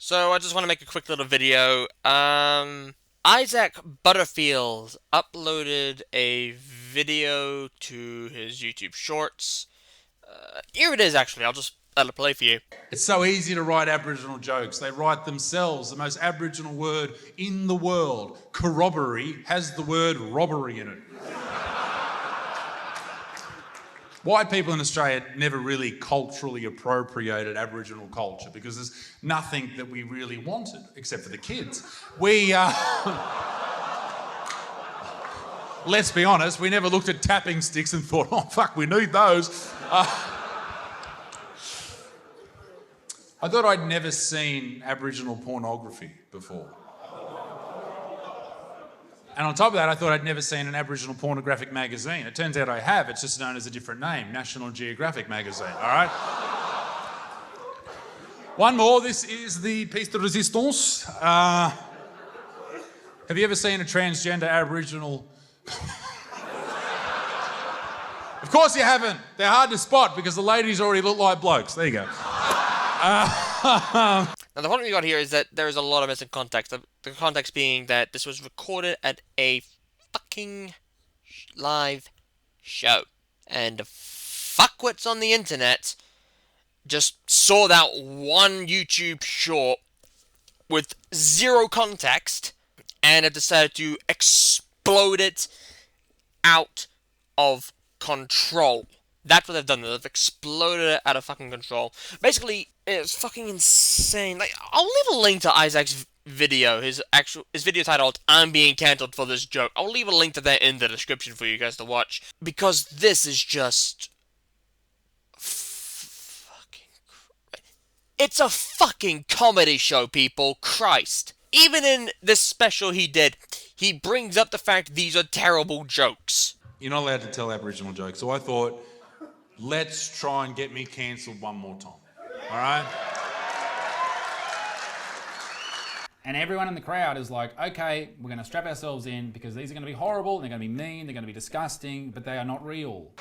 So I just want to make a quick little video. Isaac Butterfield uploaded a video to his YouTube Shorts. Here it is, actually. I'll just let it play for you. It's so easy to write Aboriginal jokes. They write themselves. The most Aboriginal word in the world, corroboree, has the word robbery in it. White people in Australia never really culturally appropriated Aboriginal culture because there's nothing that we really wanted except for the kids. Let's be honest, we never looked at tapping sticks and thought, oh fuck, we need those. I thought I'd never seen Aboriginal pornography before. And on top of that, I thought I'd never seen an Aboriginal pornographic magazine. It turns out I have. It's just known as a different name, National Geographic magazine, all right? One more. This is the piece de resistance. Have you ever seen a transgender Aboriginal? Of course you haven't. They're hard to spot because the ladies already look like blokes. There you go. Now, the point we got here is that there is a lot of missing context. The context being that this was recorded at a fucking live show. And fuckwits on the internet just saw that one YouTube short with zero context and have decided to explode it out of control. That's what they've done. They've exploded it out of fucking control. Basically, it's fucking insane. Like, I'll leave a link to Isaac's video, his video titled "I'm being cancelled for this joke." I'll leave a link to that in the description for you guys to watch because this is just fucking. It's a fucking comedy show, people. Christ. Even in this special he did, he brings up the fact these are terrible jokes. You're not allowed to tell Aboriginal jokes, so I thought, let's try and get me cancelled one more time. All right? And everyone in the crowd is like, okay, we're going to strap ourselves in because these are going to be horrible, they're going to be mean, they're going to be disgusting, but they are not real.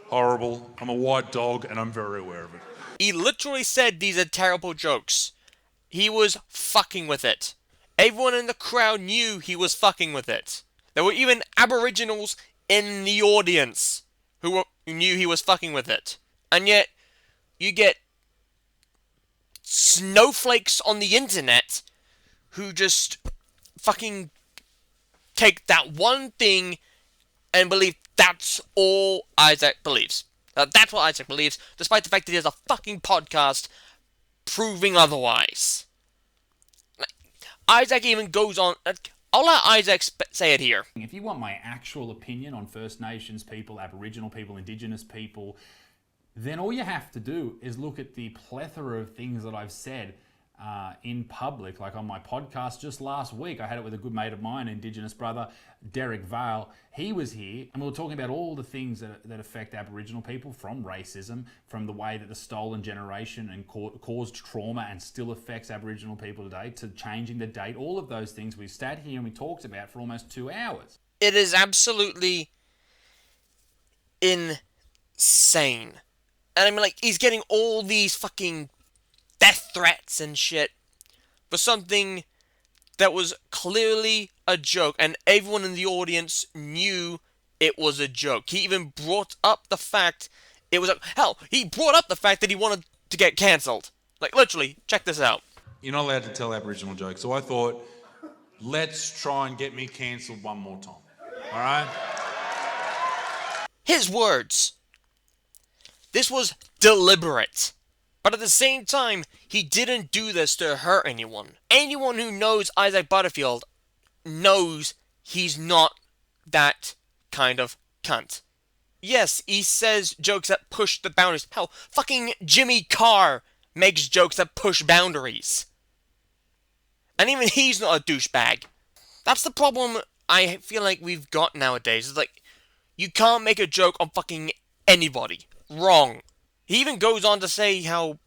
Horrible. I'm a white dog and I'm very aware of it. He literally said these are terrible jokes. He was fucking with it. Everyone in the crowd knew he was fucking with it. There were even Aboriginals in the audience who knew he was fucking with it. And yet, you get snowflakes on the internet who just fucking take that one thing and believe that's all Isaac believes. That's what Isaac believes, despite the fact that he has a fucking podcast proving otherwise. Isaac even goes on. I'll let Isaac say it here. If you want my actual opinion on First Nations people, Aboriginal people, Indigenous people, then all you have to do is look at the plethora of things that I've said in public, like on my podcast just last week. I had it with a good mate of mine, Indigenous brother, Derek Vale. He was here, and we were talking about all the things that affect Aboriginal people, from racism, from the way that the stolen generation and caused trauma and still affects Aboriginal people today, to changing the date. All of those things we sat here and we talked about for almost 2 hours. It is absolutely insane. And I mean, like, he's getting all these fucking death threats and shit for something that was clearly a joke, and everyone in the audience knew it was a joke. He even brought up the fact it was hell, he brought up the fact that he wanted to get cancelled. Like, literally, check this out. You're not allowed to tell Aboriginal jokes, so I thought, let's try and get me cancelled one more time. All right? His words. This was deliberate. But at the same time, he didn't do this to hurt anyone. Anyone who knows Isaac Butterfield knows he's not that kind of cunt. Yes, he says jokes that push the boundaries. Hell, fucking Jimmy Carr makes jokes that push boundaries. And even he's not a douchebag. That's the problem I feel like we've got nowadays. It's like, you can't make a joke on fucking anybody. Wrong. He even goes on to say how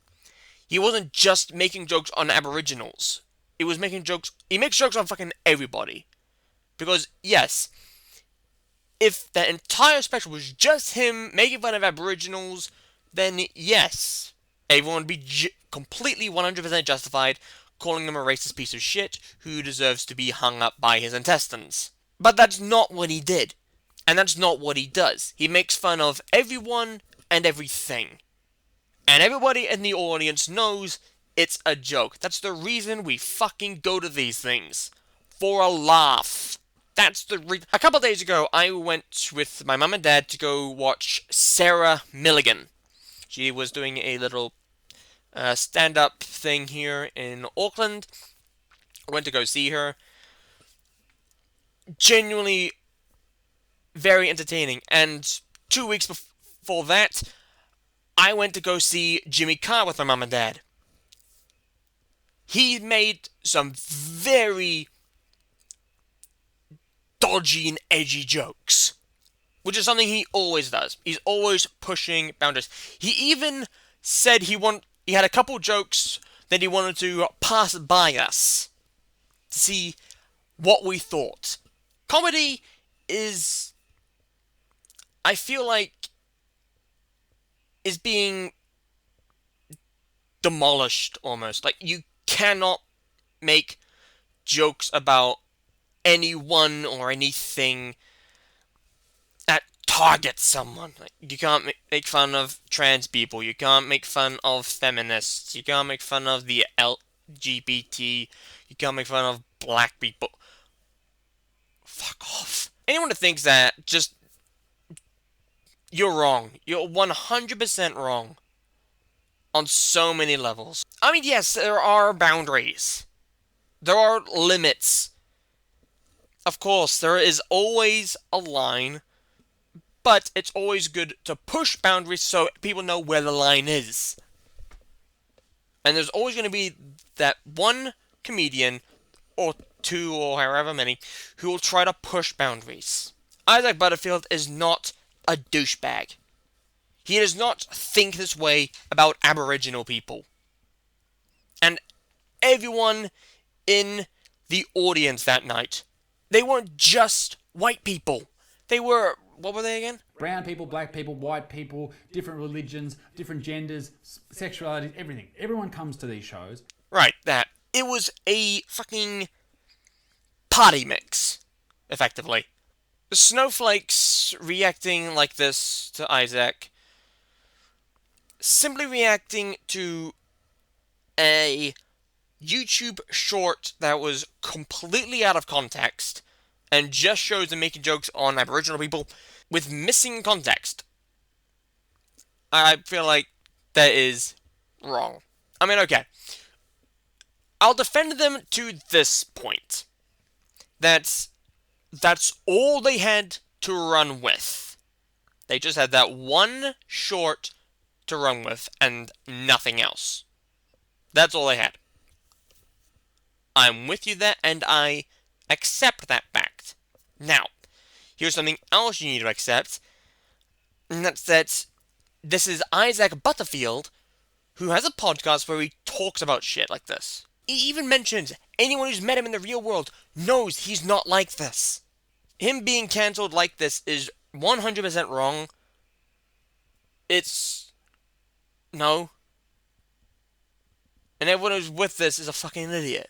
he wasn't just making jokes on Aboriginals. He makes jokes on fucking everybody. Because, yes, if the entire special was just him making fun of Aboriginals, then yes, everyone would be completely 100% justified calling him a racist piece of shit who deserves to be hung up by his intestines. But that's not what he did. And that's not what he does. He makes fun of everyone and everything. And everybody in the audience knows it's a joke. That's the reason we fucking go to these things. For a laugh. That's the A couple days ago, I went with my mum and dad to go watch Sarah Milligan. She was doing a little stand-up thing here in Auckland. I went to go see her. Genuinely very entertaining. And 2 weeks before that, I went to go see Jimmy Carr with my mum and dad. He made some very dodgy and edgy jokes, which is something he always does. He's always pushing boundaries. He even said he had a couple jokes that he wanted to pass by us to see what we thought. Comedy is, I feel like, is being demolished almost. Like, you cannot make jokes about anyone or anything that targets someone. Like, you can't make fun of trans people. You can't make fun of feminists. You can't make fun of the LGBT. You can't make fun of black people. Fuck off. Anyone that thinks that, just, you're wrong. You're 100% wrong. On so many levels. I mean, yes, there are boundaries. There are limits. Of course, there is always a line, but it's always good to push boundaries so people know where the line is. And there's always going to be that one comedian, or two, or however many, who will try to push boundaries. Isaac Butterfield is not a douchebag. He does not think this way about Aboriginal people. And everyone in the audience that night, they weren't just white people. They were, what were they again? Brown people, black people, white people, different religions, different genders, sexualities, everything. Everyone comes to these shows. Right, that. It was a fucking party mix, effectively. The snowflakes reacting like this to Isaac, simply reacting to a YouTube short that was completely out of context and just shows them making jokes on Aboriginal people with missing context. I feel like that is wrong. I mean, okay. I'll defend them to this point. That's all they had to run with. They just had that one short to run with and nothing else. That's all they had. I'm with you there, and I accept that fact. Now, here's something else you need to accept, and that's that this is Isaac Butterfield, who has a podcast where he talks about shit like this. He even mentions anyone who's met him in the real world knows he's not like this. Him being cancelled like this is 100% wrong. It's... no. And everyone who's with this is a fucking idiot.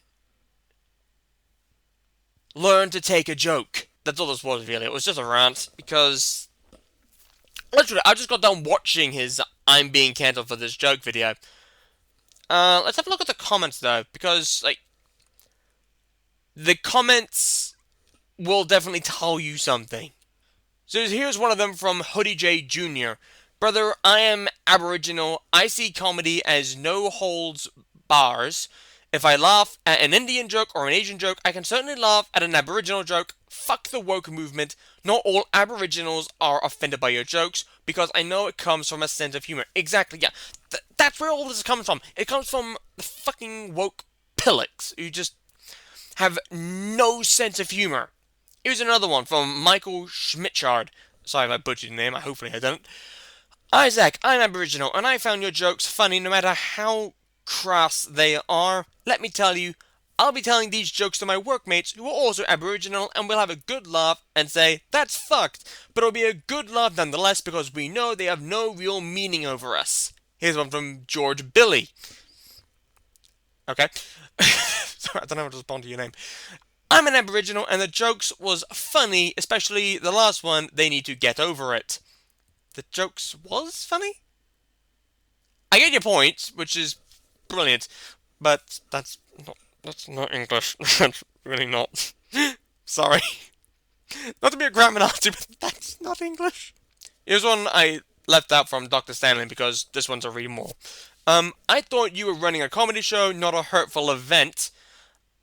Learn to take a joke. That's all this was, really. It was just a rant, because... literally, I just got done watching his I'm being cancelled for this joke video. Let's have a look at the comments, though, because, like... the comments will definitely tell you something. So here's one of them from Hoodie J Jr. Brother, I am Aboriginal. I see comedy as no holds bars. If I laugh at an Indian joke or an Asian joke, I can certainly laugh at an Aboriginal joke. Fuck the woke movement. Not all Aboriginals are offended by your jokes, because I know it comes from a sense of humor. Exactly, yeah. That's where all this comes from. It comes from the fucking woke pillocks, who just have no sense of humor. Here's another one from Michael Schmitchard. Sorry if I butchered your name, hopefully I don't. Isaac, I'm Aboriginal, and I found your jokes funny no matter how crass they are. Let me tell you, I'll be telling these jokes to my workmates who are also Aboriginal, and we'll have a good laugh and say, that's fucked, but it'll be a good laugh nonetheless because we know they have no real meaning over us. Here's one from George Billy. Okay. Sorry, I don't know how to respond to your name. I'm an Aboriginal, and the jokes was funny, especially the last one. They need to get over it. The jokes was funny. I get your point, which is brilliant, but that's not English. That's really not. Sorry, not to be a grammar Nazi, but that's not English. Here's one I left out from Dr. Stanley because this one's a read more. I thought you were running a comedy show, not a hurtful event.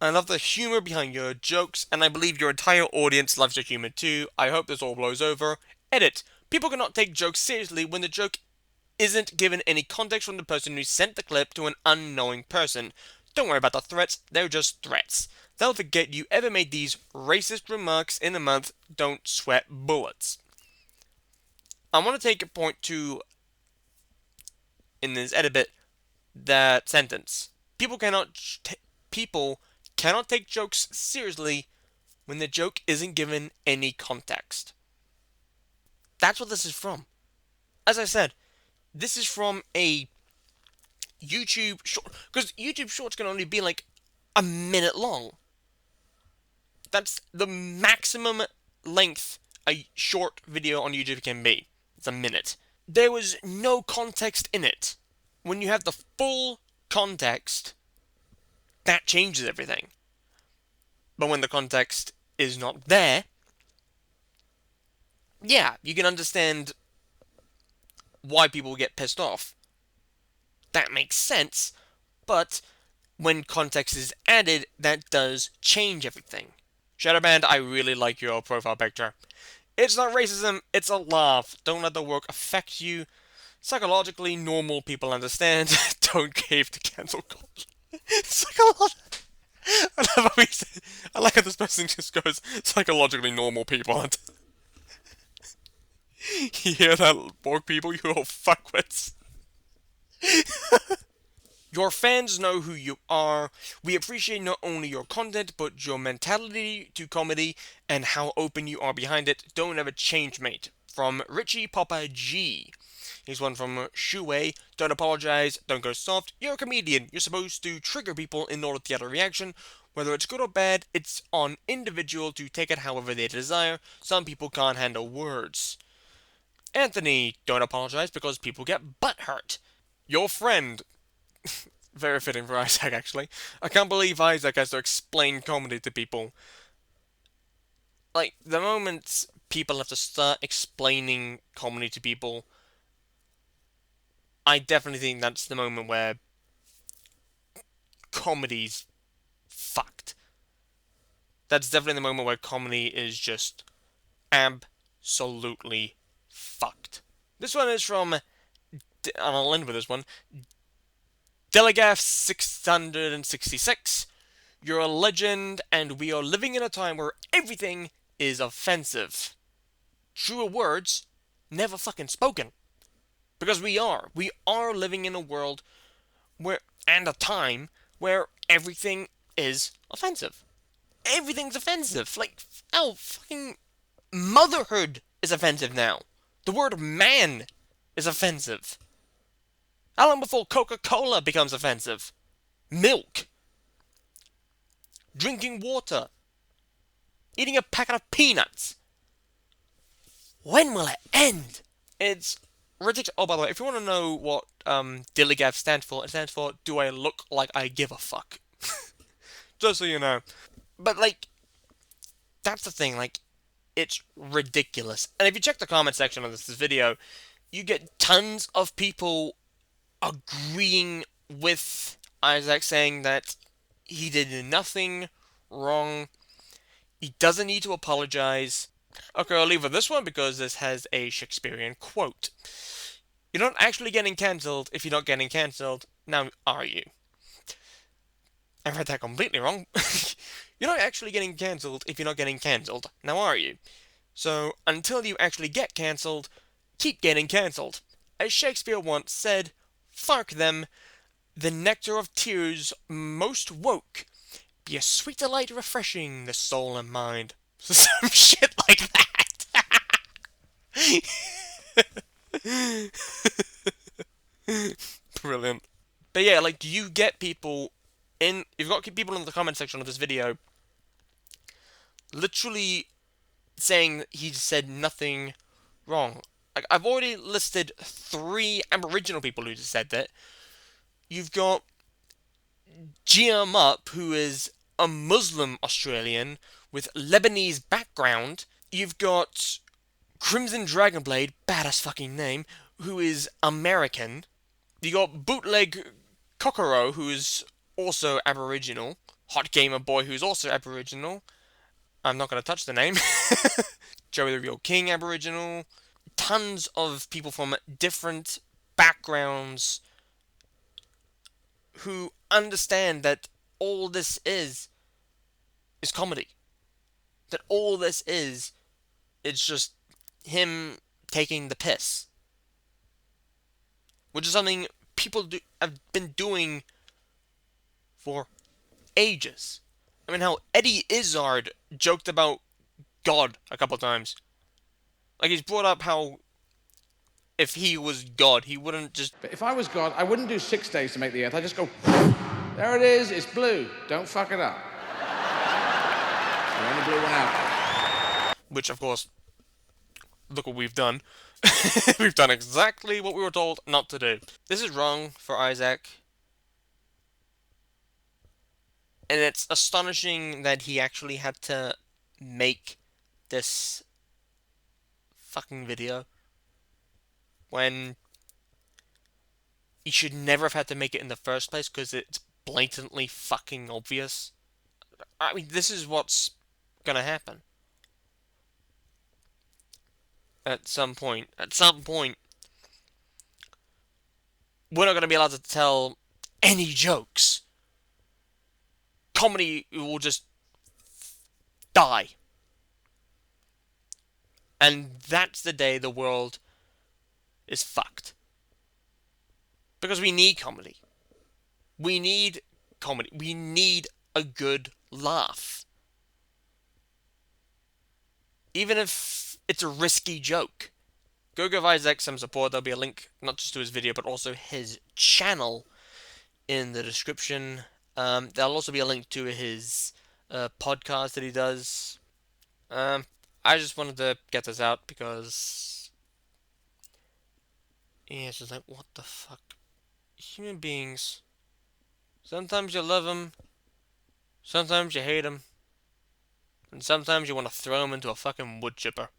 I love the humor behind your jokes, and I believe your entire audience loves your humor too. I hope this all blows over. Edit. People cannot take jokes seriously when the joke isn't given any context from the person who sent the clip to an unknowing person. Don't worry about the threats, they're just threats. They'll forget you ever made these racist remarks in a month. Don't sweat bullets. I want to take a point to, in this edit bit, that sentence. People cannot take jokes seriously when the joke isn't given any context. That's what this is from. As I said, this is from a YouTube short, because YouTube shorts can only be like a minute long. That's the maximum length a short video on YouTube can be. It's a minute. There was no context in it. When you have the full context, that changes everything. But when the context is not there, yeah, you can understand why people get pissed off. That makes sense, but when context is added, that does change everything. Shadowband, I really like your profile picture. It's not racism, it's a laugh. Don't let the work affect you. Psychologically, normal people understand. Don't cave to cancel culture. I like how this person just goes, psychologically normal people. You hear that, Borg people? You all fuckwits. Your fans know who you are. We appreciate not only your content, but your mentality to comedy and how open you are behind it. Don't ever change, mate. From Richie Papa G. Here's one from Shuei. Don't apologize, don't go soft. You're a comedian. You're supposed to trigger people in order to get a reaction. Whether it's good or bad, it's on individual to take it however they desire. Some people can't handle words. Anthony, don't apologize because people get butthurt. Your friend. Very fitting for Isaac, actually. I can't believe Isaac has to explain comedy to people. Like, the moment people have to start explaining comedy to people, I definitely think that's the moment where comedy's fucked. That's definitely the moment where comedy is just absolutely fucked. This one is from, and I'll end with this one, Delegaf 666. You're a legend, and we are living in a time where everything is offensive. Truer words never fucking spoken. Because we are. We are living in a world where, and a time where everything is offensive. Everything's offensive. Like, oh, fucking motherhood is offensive now. The word man is offensive. How long before Coca-Cola becomes offensive? Milk. Drinking water. Eating a packet of peanuts. When will it end? It's ridiculous. Oh, by the way, if you want to know what Dilligaf stands for, it stands for Do I Look Like I Give a Fuck? Just so you know. But, like, that's the thing. Like, it's ridiculous. And if you check the comment section of this video, you get tons of people agreeing with Isaac, saying that he did nothing wrong. He doesn't need to apologize. Okay, I'll leave with this one because this has a Shakespearean quote. You're not actually getting cancelled if you're not getting cancelled. Now, are you? I read that completely wrong. You're not actually getting cancelled if you're not getting cancelled. Now, are you? So, until you actually get cancelled, keep getting cancelled. As Shakespeare once said, fuck them. The nectar of tears most woke. Be a sweet delight refreshing the soul and mind. Some shit like that. Brilliant. But yeah, like you get people you've got people in the comment section of this video literally saying that he said nothing wrong. Like I've already listed 3 Aboriginal people who said that. You've got GM Up, who is a Muslim Australian with Lebanese background. You've got Crimson Dragonblade, badass fucking name, who is American. You got Bootleg Kokoro, who is also Aboriginal. Hot Gamer Boy, who's also Aboriginal. I'm not going to touch the name. Joey the Real King, Aboriginal. Tons of people from different backgrounds who understand that all this is comedy. That all this is, it's just him taking the piss. Which is something have been doing for ages. I mean, how Eddie Izzard joked about God a couple times. Like, he's brought up how if he was God, he wouldn't just... But if I was God, I wouldn't do 6 days to make the Earth. I'd just go, there it is, it's blue. Don't fuck it up. You only blew one out. Which, of course, look what we've done. We've done exactly what we were told not to do. This is wrong for Isaac. And it's astonishing that he actually had to make this fucking video when he should never have had to make it in the first place because it's blatantly fucking obvious. I mean, this is what's gonna happen. At some point, we're not gonna be allowed to tell any jokes. Comedy will just die. And that's the day the world is fucked. Because we need comedy. We need comedy. We need a good laugh. Even if it's a risky joke. Go give Isaac some support. There'll be a link not just to his video, but also his channel in the description. There'll also be a link to his podcast that he does. I just wanted to get this out because... yeah, it's just like, what the fuck? Human beings. Sometimes you love them. Sometimes you hate them. And sometimes you want to throw them into a fucking wood chipper.